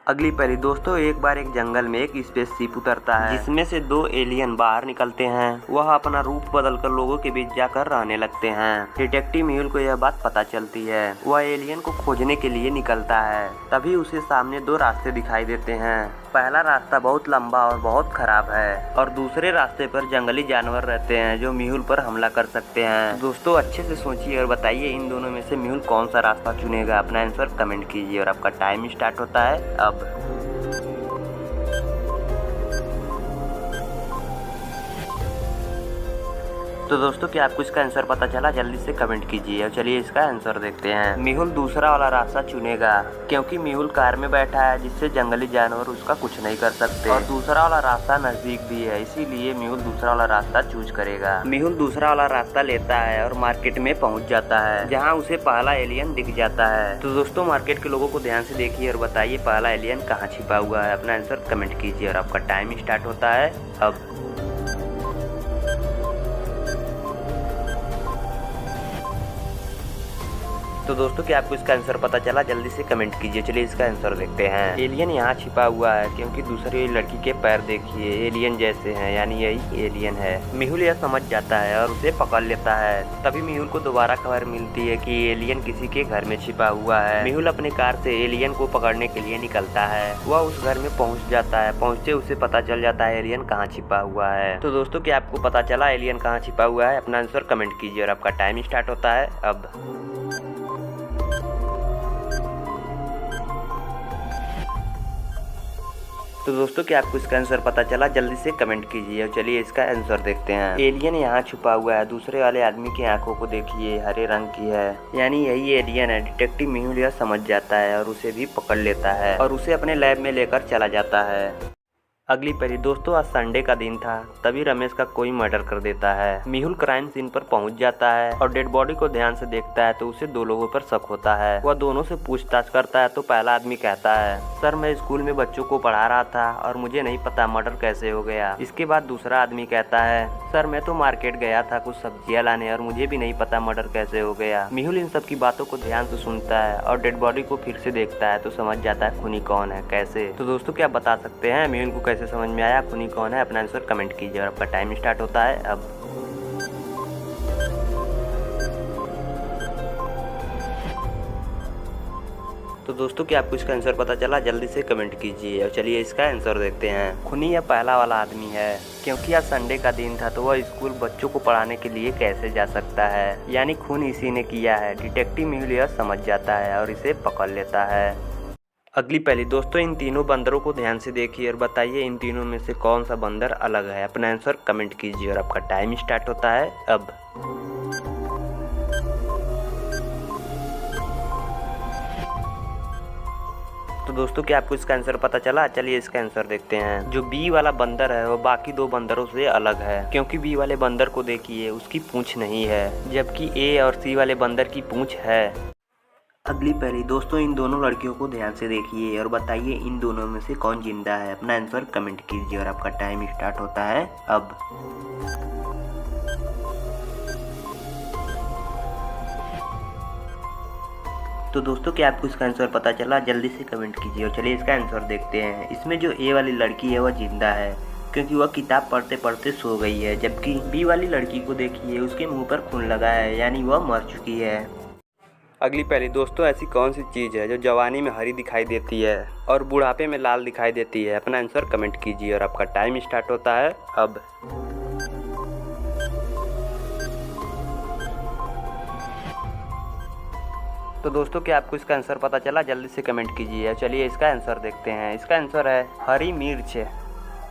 अगली पहेली दोस्तों, एक बार एक जंगल में एक स्पेसशिप उतरता है जिसमें से दो एलियन बाहर निकलते हैं। वह अपना रूप बदलकर लोगों के बीच जाकर रहने लगते हैं। डिटेक्टिव मेहुल को यह बात पता चलती है। वह एलियन को खोजने के लिए निकलता है। तभी उसे सामने दो रास्ते दिखाई देते हैं। पहला रास्ता बहुत लंबा और बहुत खराब है और दूसरे रास्ते पर जंगली जानवर रहते हैं जो मेहुल पर हमला कर सकते हैं। दोस्तों अच्छे से सोचिए और बताइए इन दोनों में से मेहुल कौन सा रास्ता चुनेगा। अपना आंसर कमेंट कीजिए और आपका टाइम स्टार्ट होता है अब। तो दोस्तों क्या आपको इसका आंसर पता चला? जल्दी से कमेंट कीजिए और चलिए इसका आंसर देखते हैं। मेहुल दूसरा वाला रास्ता चुनेगा क्योंकि मेहुल कार में बैठा है जिससे जंगली जानवर उसका कुछ नहीं कर सकते और दूसरा वाला रास्ता नजदीक भी है, इसीलिए मेहुल दूसरा वाला रास्ता चूज करेगा। मेहुल दूसरा वाला रास्ता लेता है और मार्केट में पहुंच जाता है जहाँ उसे पहला एलियन दिख जाता है। तो दोस्तों मार्केट के लोगों को ध्यान से देखिए और बताइए पहला एलियन कहाँ छिपा हुआ है। अपना आंसर कमेंट कीजिए और आपका टाइम स्टार्ट होता है अब। तो दोस्तों क्या आपको इसका आंसर पता चला? जल्दी से कमेंट कीजिए। चलिए इसका आंसर देखते हैं। एलियन यहाँ छिपा हुआ है क्योंकि दूसरी लड़की के पैर देखिए एलियन जैसे हैं, यानी यही एलियन है। मेहुल यह समझ जाता है और उसे पकड़ लेता है। तभी मेहुल को दोबारा खबर मिलती है कि एलियन किसी के घर में छिपा हुआ है। मेहुल अपने कार से एलियन को पकड़ने के लिए निकलता है। वह उस घर में पहुँच जाता है। पहुँचते उसे पता चल जाता है एलियन कहाँ छिपा हुआ है। तो दोस्तों क्या आपको पता चला एलियन कहाँ छिपा हुआ है? अपना आंसर कमेंट कीजिए और आपका टाइम स्टार्ट होता है अब। तो दोस्तों क्या आपको इसका आंसर पता चला? जल्दी से कमेंट कीजिए और चलिए इसका आंसर देखते हैं। एलियन यहाँ छुपा हुआ है। दूसरे वाले आदमी की आंखों को देखिए हरे रंग की है, यानी यही एलियन है। डिटेक्टिव मेहुल यह समझ जाता है और उसे भी पकड़ लेता है और उसे अपने लैब में लेकर चला जाता है। अगली पहेली दोस्तों, आज संडे का दिन था तभी रमेश का कोई मर्डर कर देता है। मेहुल क्राइम सीन पर पहुंच जाता है और डेड बॉडी को ध्यान से देखता है तो उसे दो लोगों पर शक होता है। वह दोनों से पूछताछ करता है तो पहला आदमी कहता है सर मैं स्कूल में बच्चों को पढ़ा रहा था और मुझे नहीं पता मर्डर कैसे हो गया। इसके बाद दूसरा आदमी कहता है सर मैं तो मार्केट गया था कुछ सब्जियां लाने और मुझे भी नहीं पता मर्डर कैसे हो गया। मेहुल इन सब की बातों को ध्यान से सुनता है और डेड बॉडी को फिर से देखता है तो समझ जाता है खूनी कौन है। कैसे? तो दोस्तों क्या बता सकते हैं मेहुल को कैसे समझ में आया खूनी कौन है? अपना आंसर कमेंट कीजिए और आपका टाइम स्टार्ट होता है अब। तो दोस्तों क्या आपको इसका आंसर पता चला? जल्दी से कमेंट कीजिए और चलिए इसका आंसर देखते हैं। खूनी यह पहला वाला आदमी है क्योंकि आज संडे का दिन था तो वह स्कूल बच्चों को पढ़ाने के लिए कैसे जा सकता है, यानी खून इसी ने किया है। डिटेक्टिव मेहुल यह समझ जाता है और इसे पकड़ लेता है। अगली पहेली दोस्तों, इन तीनों बंदरों को ध्यान से देखिए और बताइए इन तीनों में से कौन सा बंदर अलग है। अपना आंसर कमेंट कीजिए और आपका टाइम स्टार्ट होता है अब। तो दोस्तों क्या आपको इसका आंसर पता चला? चलिए इसका आंसर देखते हैं। जो बी वाला बंदर है वो बाकी दो बंदरों से अलग है क्योंकि बी वाले बंदर को देखिए उसकी पूंछ नहीं है जबकि ए और सी वाले बंदर की पूंछ है। अगली पहेली दोस्तों, इन दोनों लड़कियों को ध्यान से देखिए और बताइए इन दोनों में से कौन जिंदा है। अपना आंसर कमेंट कीजिए और आपका टाइम स्टार्ट होता है अब। तो दोस्तों क्या आपको इसका आंसर पता चला? जल्दी से कमेंट कीजिए और चलिए इसका आंसर देखते हैं। इसमें जो ए वाली लड़की है वह जिंदा है क्योंकि वह किताब पढ़ते पढ़ते सो गई है, जबकि बी वाली लड़की को देखिए उसके मुंह पर खून लगा है, यानी वह मर चुकी है। अगली पहेली दोस्तों, ऐसी कौन सी चीज़ है जो जवानी में हरी दिखाई देती है और बुढ़ापे में लाल दिखाई देती है? अपना आंसर कमेंट कीजिए और आपका टाइम स्टार्ट होता है अब। तो दोस्तों क्या आपको इसका आंसर पता चला? जल्दी से कमेंट कीजिए। चलिए इसका आंसर देखते हैं। इसका आंसर है हरी मिर्च।